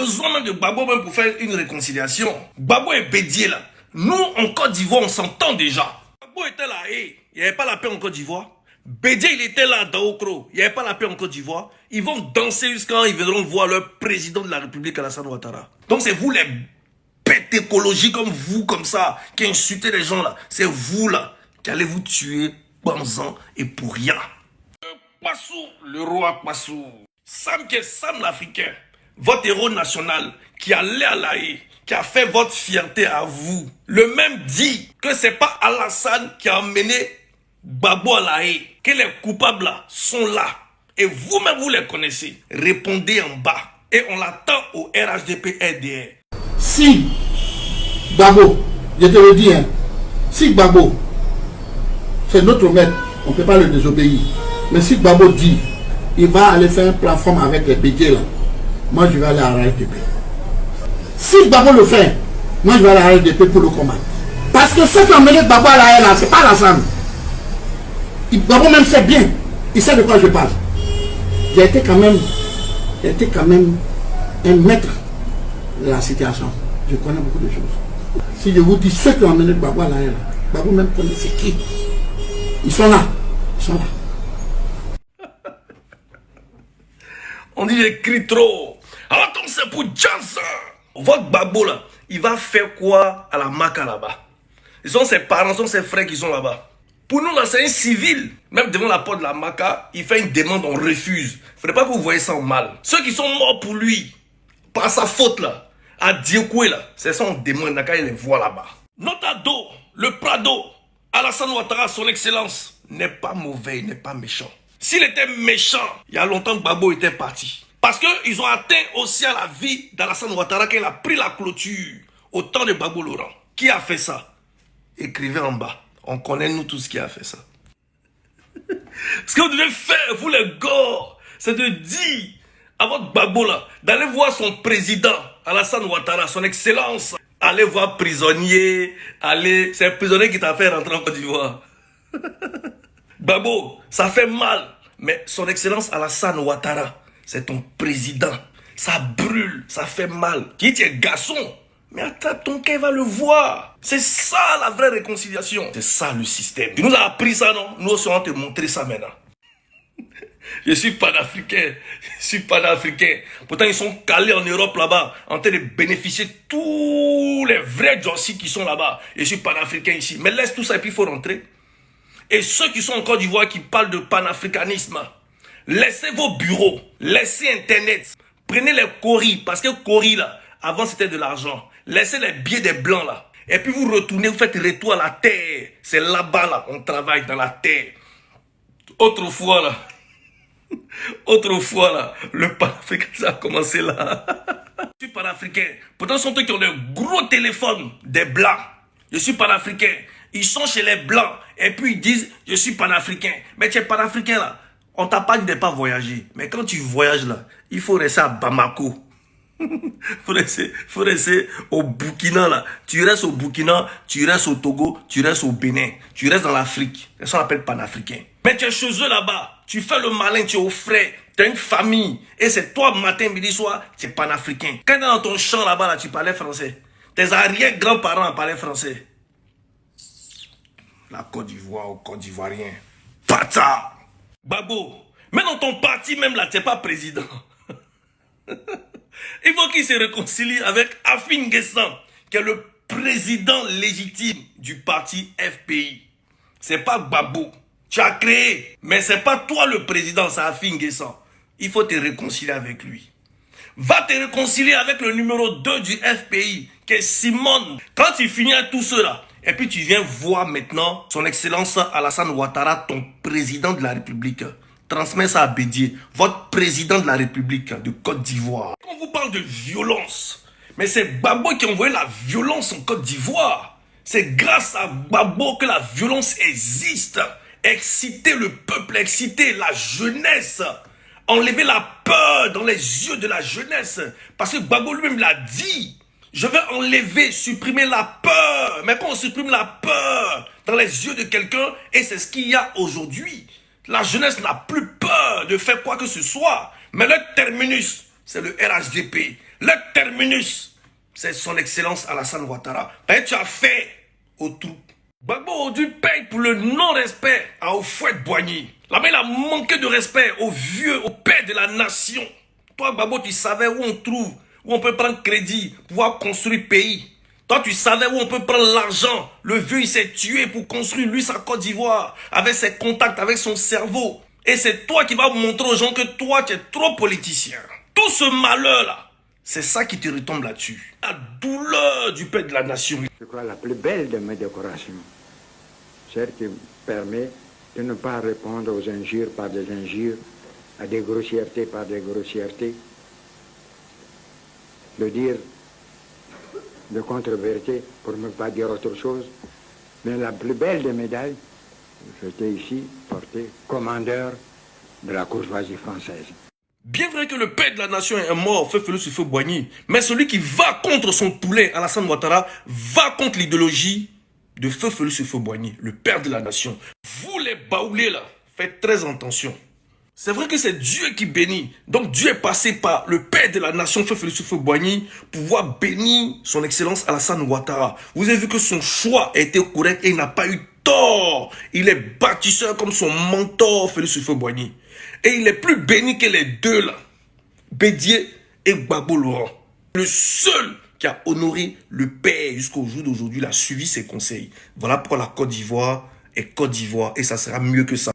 besoin même de Gbagbo même pour faire une réconciliation. Gbagbo et Bédié là. Nous, en Côte d'Ivoire, on s'entend déjà. Gbagbo était là, il n'y avait pas la paix en Côte d'Ivoire. Bédié, il était là, dans Okro. Il n'y avait pas la paix en Côte d'Ivoire. Ils vont danser jusqu'à ils viendront voir leur président de la République, Alassane Ouattara. Donc c'est vous les bêtes écologiques comme vous, comme ça, qui insultez les gens là. C'est vous là, qui allez vous tuer, Banzan, et pour rien. Kpassou, le roi Kpassou. Sam qui est Sam l'Africain, votre héros national, qui allait à La Haye, qui a fait votre fierté à vous. Le même dit que c'est pas Alassane qui a emmené Gbagbo à La Haye, que les coupables là sont là. Et vous-même vous les connaissez. Répondez en bas. Et on l'attend au RHDP RDR. Si Gbagbo, je te le dis, hein, si Gbagbo, c'est notre maître, on ne peut pas le désobéir. Mais si Gbagbo dit, il va aller faire une plateforme avec les Bédié là, moi je vais aller à la RDP. Si Gbagbo le fait, moi je vais aller à la RDP pour le combat. Parce que ceux qui ont mené Gbagbo à la RDP, c'est pas Alassane. Gbagbo même sait bien, il sait de quoi je parle. J'ai été quand même un maître de la situation. Je connais beaucoup de choses. Si je vous dis ceux qui ont mené Gbagbo à la RDP, Gbagbo même connaît c'est qui. Ils sont là. Ils sont là. On dit j'écris trop. Attends, c'est pour Johnson. Votre Gbagbo là, il va faire quoi à la Maka là-bas? Ils sont ses parents, sont ses frères qui sont là-bas. Pour nous là, c'est un civil. Même devant la porte de la Maka, il fait une demande, on refuse. Faudrait pas que vous voyez ça en mal. Ceux qui sont morts pour lui, par sa faute là, à Diokoué là, c'est ça on demande, il les voit là-bas. Notre ado, le Prado, Alassane Ouattara, son excellence, n'est pas mauvais, il n'est pas méchant. S'il était méchant, il y a longtemps que Gbagbo était parti. Parce qu'ils ont atteint aussi à la vie d'Alassane Ouattara quand il a pris la clôture au temps de Gbagbo Laurent. Qui a fait ça? Écrivez en bas. On connaît nous tous qui a fait ça. Ce que vous devez faire, vous les gars, c'est de dire à votre Gbagbo là, d'aller voir son président, Alassane Ouattara, son excellence. Allez voir prisonnier, allez, c'est un prisonnier qui t'a fait rentrer en Côte d'Ivoire. Gbagbo, ça fait mal, mais son excellence Alassane Ouattara, c'est ton président. Ça brûle, ça fait mal. Qui tu es garçon? Mais attends, ton cœur va le voir. C'est ça la vraie réconciliation. C'est ça le système. Tu nous as appris ça, non? Nous aussi on va te montrer ça maintenant. Je suis panafricain. Je suis panafricain. Pourtant, ils sont calés en Europe là-bas, en train de bénéficier de tous les vrais Jossi qui sont là-bas. Je suis panafricain ici. Mais laisse tout ça et puis il faut rentrer. Et ceux qui sont en Côte d'Ivoire qui parlent de panafricanisme, laissez vos bureaux, laissez Internet, prenez les coris, parce que coris là, avant c'était de l'argent. Laissez les billets des blancs là. Et puis vous retournez, vous faites retour à la terre. C'est là-bas là, on travaille dans la terre. Autrefois là, le panafricanisme a commencé là. Je suis panafricain. Pourtant, ce sont eux qui ont des gros téléphones des blancs. Je suis panafricain. Ils sont chez les blancs et puis ils disent je suis panafricain. Mais tu es panafricain là. On t'a pas dit de ne pas voyager. Mais quand tu voyages là, il faut rester à Bamako. faut rester au Burkina là. Tu restes au Burkina, tu restes au Togo, tu restes au Bénin. Tu restes dans l'Afrique. C'est ça qu'on appelle panafricain. Mais tu es chez eux là-bas. Tu fais le malin, tu es au frais. Tu as une famille. Et c'est toi matin, midi, soir, tu es panafricain. Quand tu es dans ton champ là-bas, là, tu parlais français. Tes arrière-grands-parents parlaient français. La Côte d'Ivoire aux Côte d'Ivoiriens. Pata! Gbagbo, mais dans ton parti même là, tu n'es pas président. Il faut qu'il se réconcilie avec Afin N'Guessan, qui est le président légitime du parti FPI. C'est pas Gbagbo. Tu as créé, mais c'est pas toi le président, c'est Afin N'Guessan. Il faut te réconcilier avec lui. Va te réconcilier avec le numéro 2 du FPI, qui est Simone. Quand tu finis à tout cela, et puis tu viens voir maintenant son excellence Alassane Ouattara, ton président de la République. Transmets ça à Bédié, votre président de la République de Côte d'Ivoire. On vous parle de violence, mais c'est Gbagbo qui a envoyé la violence en Côte d'Ivoire. C'est grâce à Gbagbo que la violence existe. Exciter le peuple, exciter la jeunesse. Enlever la peur dans les yeux de la jeunesse. Parce que Gbagbo lui-même l'a dit. Je vais enlever, supprimer la peur. Mais quand on supprime la peur dans les yeux de quelqu'un, et c'est ce qu'il y a aujourd'hui, la jeunesse n'a plus peur de faire quoi que ce soit. Mais le terminus, c'est le RHDP. Le terminus, c'est son excellence Alassane Ouattara. Et tu as fait aux troupes. Gbagbo aujourd'hui paye pour le non-respect à Houphouët-Boigny. Là-bas, il a manqué de respect au vieux, au père de la nation. Toi, Gbagbo, tu savais où on trouve, où on peut prendre crédit pour pouvoir construire le pays. Toi, tu savais où on peut prendre l'argent. Le vieux, il s'est tué pour construire, lui, sa Côte d'Ivoire, avec ses contacts, avec son cerveau. Et c'est toi qui vas montrer aux gens que toi, tu es trop politicien. Tout ce malheur-là, c'est ça qui te retombe là-dessus. La douleur du père de la nation. Je crois la plus belle de mes décorations, celle qui permet de ne pas répondre aux injures par des injures, à des grossièretés par des grossièretés, de dire de contre-vérité pour ne pas dire autre chose. Mais la plus belle des médailles, j'étais ici porté commandeur de la courtoisie française. Bien vrai que le père de la nation est mort, Feu-Félix Houphouët-Boigny, mais celui qui va contre son poulet, Alassane Ouattara, va contre l'idéologie de Feu-Félix Houphouët-Boigny, le père de la nation. Vous les baoulés là, faites très attention. C'est vrai que c'est Dieu qui bénit. Donc Dieu est passé par le père de la nation, Feu-Félix Houphouët-Boigny, pour pouvoir bénir son excellence Alassane Ouattara. Vous avez vu que son choix a été correct et il n'a pas eu tort. Il est bâtisseur comme son mentor, Félix Houphouët-Boigny. Et il est plus béni que les deux là, Bédié et Gbagbo Laurent. Le seul qui a honoré le père jusqu'au jour d'aujourd'hui, il a suivi ses conseils. Voilà pourquoi la Côte d'Ivoire est Côte d'Ivoire et ça sera mieux que ça.